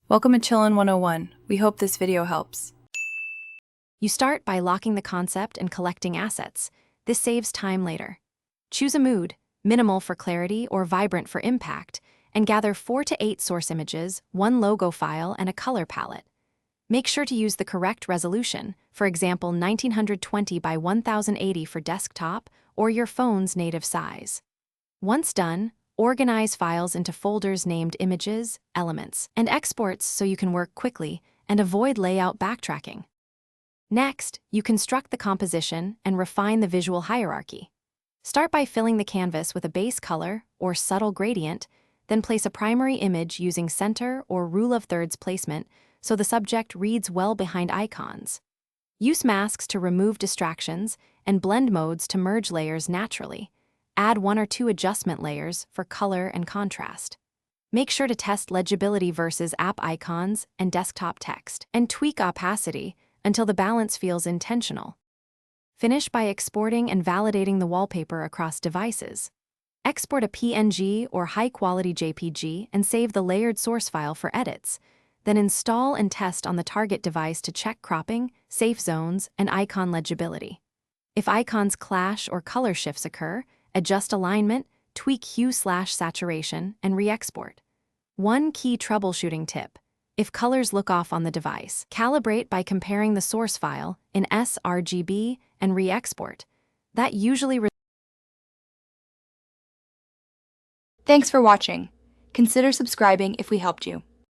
Welcome to Chillin' 101. We hope this video helps. You start by locking the concept and collecting assets. This saves time later. Choose a mood, minimal for clarity or vibrant for impact, and gather 4 to 8 source images, 1 logo file, and a color palette. Make sure to use the correct resolution, for example 1920 by 1080 for desktop or your phone's native size. Once done, organize files into folders named Images, Elements, and Exports so you can work quickly and avoid layout backtracking. Next, you construct the composition and refine the visual hierarchy. Start by filling the canvas with a base color or subtle gradient, then place a primary image using center or rule of thirds placement so the subject reads well behind icons. Use masks to remove distractions and blend modes to merge layers naturally. Add 1 or 2 adjustment layers for color and contrast. Make sure to test legibility versus app icons and desktop text, and tweak opacity until the balance feels intentional. Finish by exporting and validating the wallpaper across devices. Export a PNG or high-quality JPG and save the layered source file for edits. Then install and test on the target device to check cropping, safe zones, and icon legibility. If icons clash or color shifts occur, adjust alignment, tweak hue/saturation, and re-export. One key troubleshooting tip: if colors look off on the device, calibrate by comparing the source file in sRGB and re-export. That usually Thanks for watching. Consider subscribing if we helped you.